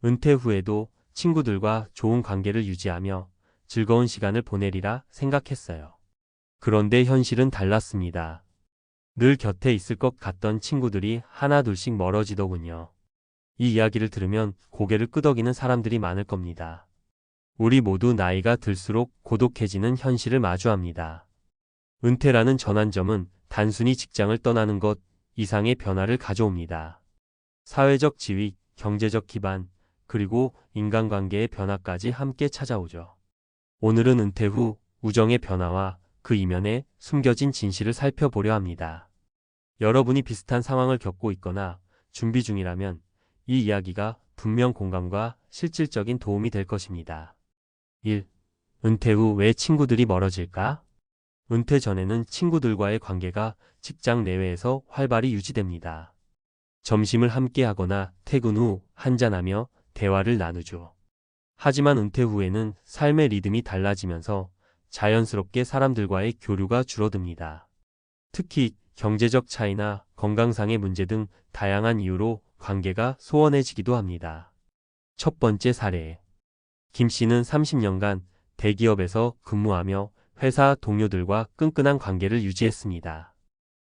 은퇴 후에도 친구들과 좋은 관계를 유지하며 즐거운 시간을 보내리라 생각했어요. 그런데 현실은 달랐습니다. 늘 곁에 있을 것 같던 친구들이 하나둘씩 멀어지더군요. 이 이야기를 들으면 고개를 끄덕이는 사람들이 많을 겁니다. 우리 모두 나이가 들수록 고독해지는 현실을 마주합니다. 은퇴라는 전환점은 단순히 직장을 떠나는 것 이상의 변화를 가져옵니다. 사회적 지위, 경제적 기반, 그리고 인간관계의 변화까지 함께 찾아오죠. 오늘은 은퇴 후 우정의 변화와 그 이면에 숨겨진 진실을 살펴보려 합니다. 여러분이 비슷한 상황을 겪고 있거나 준비 중이라면 이 이야기가 분명 공감과 실질적인 도움이 될 것입니다. 1. 은퇴 후 왜 친구들이 멀어질까? 은퇴 전에는 친구들과의 관계가 직장 내외에서 활발히 유지됩니다. 점심을 함께 하거나 퇴근 후 한잔하며 대화를 나누죠. 하지만 은퇴 후에는 삶의 리듬이 달라지면서 자연스럽게 사람들과의 교류가 줄어듭니다. 특히 경제적 차이나 건강상의 문제 등 다양한 이유로 관계가 소원해지기도 합니다. 첫 번째 사례. 김 씨는 30년간 대기업에서 근무하며 회사 동료들과 끈끈한 관계를 유지했습니다.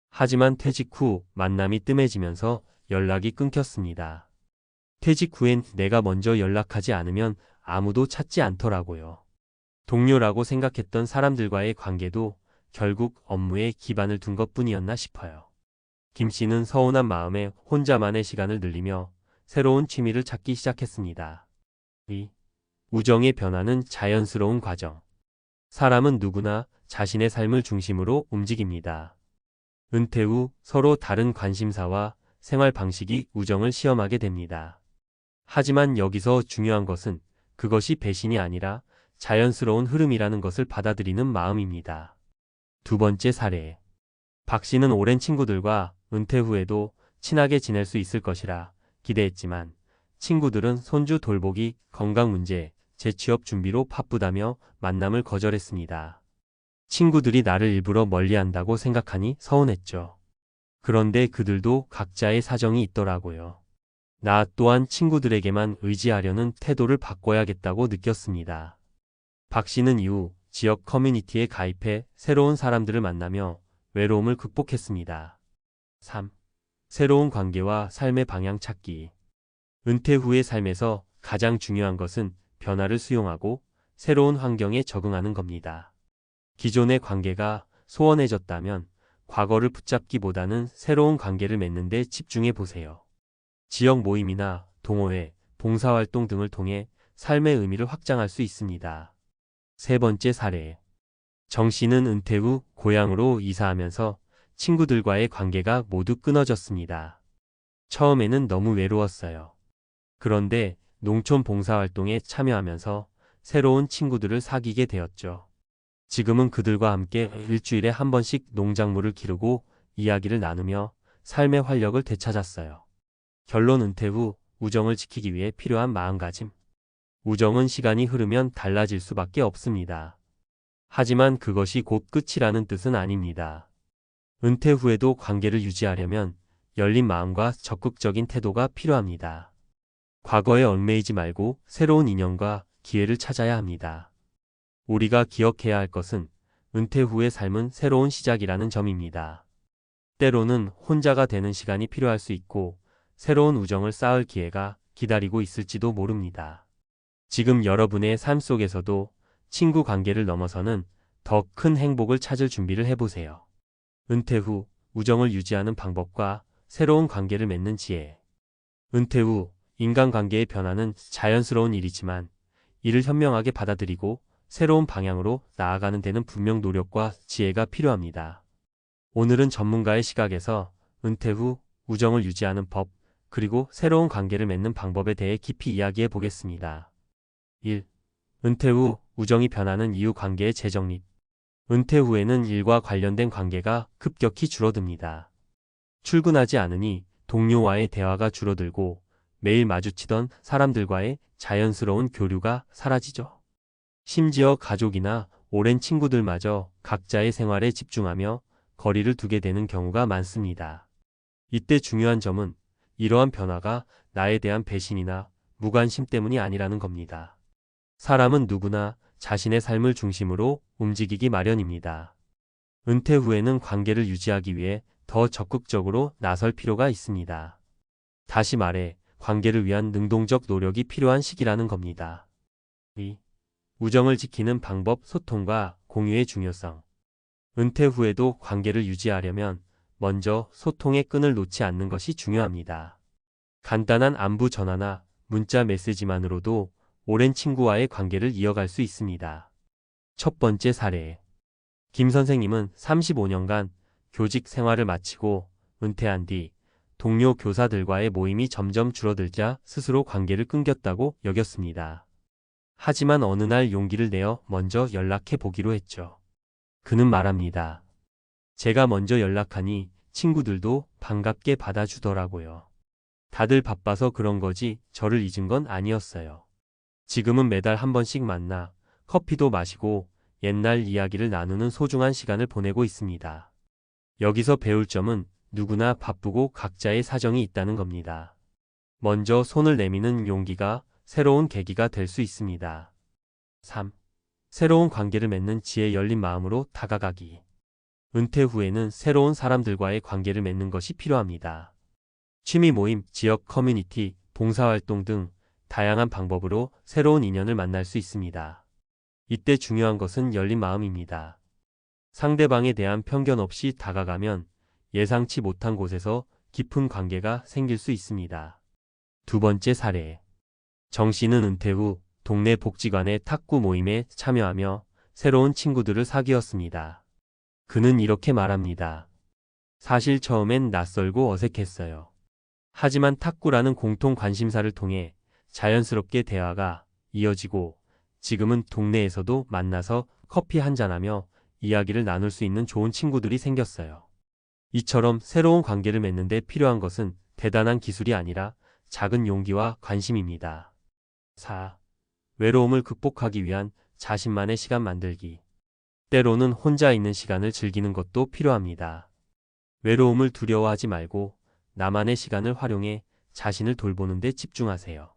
하지만 퇴직 후 만남이 뜸해지면서 연락이 끊겼습니다. 퇴직 후엔 내가 먼저 연락하지 않으면 아무도 찾지 않더라고요. 동료라고 생각했던 사람들과의 관계도 결국 업무에 기반을 둔 것뿐이었나 싶어요. 김 씨는 서운한 마음에 혼자만의 시간을 늘리며 새로운 취미를 찾기 시작했습니다. 2. 우정의 변화는 자연스러운 과정. 사람은 누구나 자신의 삶을 중심으로 움직입니다. 은퇴 후 서로 다른 관심사와 생활 방식이 우정을 시험하게 됩니다. 하지만 여기서 중요한 것은 그것이 배신이 아니라 자연스러운 흐름이라는 것을 받아들이는 마음입니다. 두 번째 사례. 박 씨는 오랜 친구들과 은퇴 후에도 친하게 지낼 수 있을 것이라 기대했지만 친구들은 손주 돌보기, 건강 문제, 재취업 준비로 바쁘다며 만남을 거절했습니다. 친구들이 나를 일부러 멀리한다고 생각하니 서운했죠. 그런데 그들도 각자의 사정이 있더라고요. 나 또한 친구들에게만 의지하려는 태도를 바꿔야겠다고 느꼈습니다. 박 씨는 이후 지역 커뮤니티에 가입해 새로운 사람들을 만나며 외로움을 극복했습니다. 3. 새로운 관계와 삶의 방향 찾기. 은퇴 후의 삶에서 가장 중요한 것은 변화를 수용하고 새로운 환경에 적응하는 겁니다. 기존의 관계가 소원해졌다면 과거를 붙잡기보다는 새로운 관계를 맺는 데 집중해 보세요. 지역 모임이나 동호회, 봉사활동 등을 통해 삶의 의미를 확장할 수 있습니다. 세 번째 사례. 정 씨는 은퇴 후 고향으로 이사하면서 친구들과의 관계가 모두 끊어졌습니다. 처음에는 너무 외로웠어요. 그런데 농촌 봉사활동에 참여하면서 새로운 친구들을 사귀게 되었죠. 지금은 그들과 함께 일주일에 한 번씩 농작물을 기르고 이야기를 나누며 삶의 활력을 되찾았어요. 결론. 은퇴 후 우정을 지키기 위해 필요한 마음가짐. 우정은 시간이 흐르면 달라질 수밖에 없습니다. 하지만 그것이 곧 끝이라는 뜻은 아닙니다. 은퇴 후에도 관계를 유지하려면 열린 마음과 적극적인 태도가 필요합니다. 과거에 얽매이지 말고 새로운 인연과 기회를 찾아야 합니다. 우리가 기억해야 할 것은 은퇴 후의 삶은 새로운 시작이라는 점입니다. 때로는 혼자가 되는 시간이 필요할 수 있고 새로운 우정을 쌓을 기회가 기다리고 있을지도 모릅니다. 지금 여러분의 삶 속에서도 친구 관계를 넘어서는 더 큰 행복을 찾을 준비를 해보세요. 은퇴 후 우정을 유지하는 방법과 새로운 관계를 맺는 지혜. 은퇴 후 인간관계의 변화는 자연스러운 일이지만 이를 현명하게 받아들이고 새로운 방향으로 나아가는 데는 분명 노력과 지혜가 필요합니다. 오늘은 전문가의 시각에서 은퇴 후 우정을 유지하는 법, 그리고 새로운 관계를 맺는 방법에 대해 깊이 이야기해 보겠습니다. 1. 은퇴 후 우정이 변하는 이유. 관계의 재정립. 은퇴 후에는 일과 관련된 관계가 급격히 줄어듭니다. 출근하지 않으니 동료와의 대화가 줄어들고 매일 마주치던 사람들과의 자연스러운 교류가 사라지죠. 심지어 가족이나 오랜 친구들마저 각자의 생활에 집중하며 거리를 두게 되는 경우가 많습니다. 이때 중요한 점은 이러한 변화가 나에 대한 배신이나 무관심 때문이 아니라는 겁니다. 사람은 누구나 자신의 삶을 중심으로 움직이기 마련입니다. 은퇴 후에는 관계를 유지하기 위해 더 적극적으로 나설 필요가 있습니다. 다시 말해, 관계를 위한 능동적 노력이 필요한 시기라는 겁니다. 2. 우정을 지키는 방법, 소통과 공유의 중요성. 은퇴 후에도 관계를 유지하려면 먼저 소통의 끈을 놓지 않는 것이 중요합니다. 간단한 안부 전화나 문자 메시지만으로도 오랜 친구와의 관계를 이어갈 수 있습니다. 첫 번째 사례. 김 선생님은 35년간 교직 생활을 마치고 은퇴한 뒤 동료 교사들과의 모임이 점점 줄어들자 스스로 관계를 끊겼다고 여겼습니다. 하지만 어느 날 용기를 내어 먼저 연락해 보기로 했죠. 그는 말합니다. 제가 먼저 연락하니 친구들도 반갑게 받아주더라고요. 다들 바빠서 그런 거지 저를 잊은 건 아니었어요. 지금은 매달 한 번씩 만나 커피도 마시고 옛날 이야기를 나누는 소중한 시간을 보내고 있습니다. 여기서 배울 점은 누구나 바쁘고 각자의 사정이 있다는 겁니다. 먼저 손을 내미는 용기가 새로운 계기가 될 수 있습니다. 3. 새로운 관계를 맺는 지혜, 열린 마음으로 다가가기. 은퇴 후에는 새로운 사람들과의 관계를 맺는 것이 필요합니다. 취미 모임, 지역 커뮤니티, 봉사활동 등 다양한 방법으로 새로운 인연을 만날 수 있습니다. 이때 중요한 것은 열린 마음입니다. 상대방에 대한 편견 없이 다가가면 예상치 못한 곳에서 깊은 관계가 생길 수 있습니다. 두 번째 사례. 정 씨는 은퇴 후 동네 복지관의 탁구 모임에 참여하며 새로운 친구들을 사귀었습니다. 그는 이렇게 말합니다. 사실 처음엔 낯설고 어색했어요. 하지만 탁구라는 공통 관심사를 통해 자연스럽게 대화가 이어지고 지금은 동네에서도 만나서 커피 한잔하며 이야기를 나눌 수 있는 좋은 친구들이 생겼어요. 이처럼 새로운 관계를 맺는데 필요한 것은 대단한 기술이 아니라 작은 용기와 관심입니다. 4. 외로움을 극복하기 위한 자신만의 시간 만들기. 때로는 혼자 있는 시간을 즐기는 것도 필요합니다. 외로움을 두려워하지 말고 나만의 시간을 활용해 자신을 돌보는 데 집중하세요.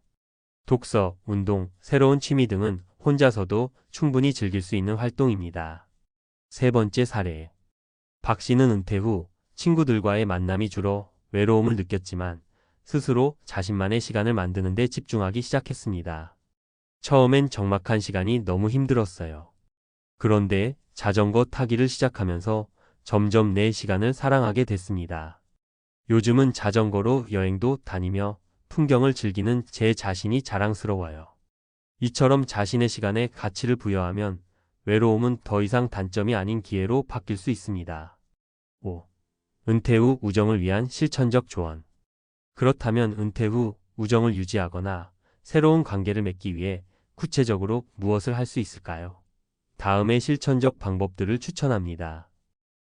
독서, 운동, 새로운 취미 등은 혼자서도 충분히 즐길 수 있는 활동입니다. 세 번째 사례. 박 씨는 은퇴 후 친구들과의 만남이 줄어 외로움을 느꼈지만 스스로 자신만의 시간을 만드는 데 집중하기 시작했습니다. 처음엔 적막한 시간이 너무 힘들었어요. 그런데 자전거 타기를 시작하면서 점점 내 시간을 사랑하게 됐습니다. 요즘은 자전거로 여행도 다니며 풍경을 즐기는 제 자신이 자랑스러워요. 이처럼 자신의 시간에 가치를 부여하면 외로움은 더 이상 단점이 아닌 기회로 바뀔 수 있습니다. 5. 은퇴 후 우정을 위한 실천적 조언. 그렇다면 은퇴 후 우정을 유지하거나 새로운 관계를 맺기 위해 구체적으로 무엇을 할 수 있을까요? 다음의 실천적 방법들을 추천합니다.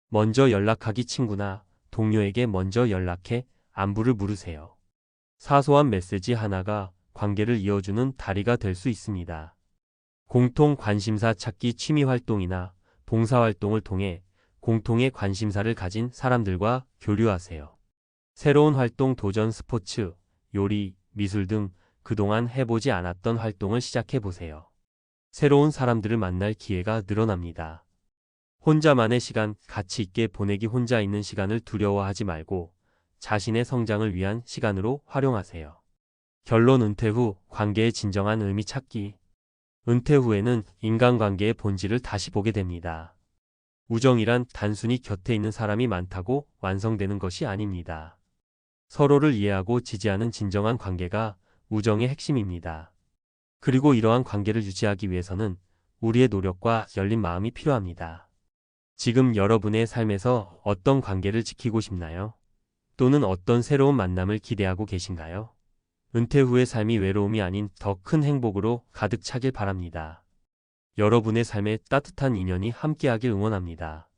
먼저 연락하기. 친구나 동료에게 먼저 연락해 안부를 물으세요. 사소한 메시지 하나가 관계를 이어주는 다리가 될 수 있습니다. 공통 관심사 찾기. 취미 활동이나 봉사 활동을 통해 공통의 관심사를 가진 사람들과 교류하세요. 새로운 활동 도전. 스포츠, 요리, 미술 등 그동안 해보지 않았던 활동을 시작해보세요. 새로운 사람들을 만날 기회가 늘어납니다. 혼자만의 시간, 가치 있게 보내기. 혼자 있는 시간을 두려워하지 말고 자신의 성장을 위한 시간으로 활용하세요. 결론. 은퇴 후 관계의 진정한 의미 찾기. 은퇴 후에는 인간관계의 본질을 다시 보게 됩니다. 우정이란 단순히 곁에 있는 사람이 많다고 완성되는 것이 아닙니다. 서로를 이해하고 지지하는 진정한 관계가 우정의 핵심입니다. 그리고 이러한 관계를 유지하기 위해서는 우리의 노력과 열린 마음이 필요합니다. 지금 여러분의 삶에서 어떤 관계를 지키고 싶나요? 또는 어떤 새로운 만남을 기대하고 계신가요? 은퇴 후의 삶이 외로움이 아닌 더 큰 행복으로 가득 차길 바랍니다. 여러분의 삶에 따뜻한 인연이 함께하길 응원합니다.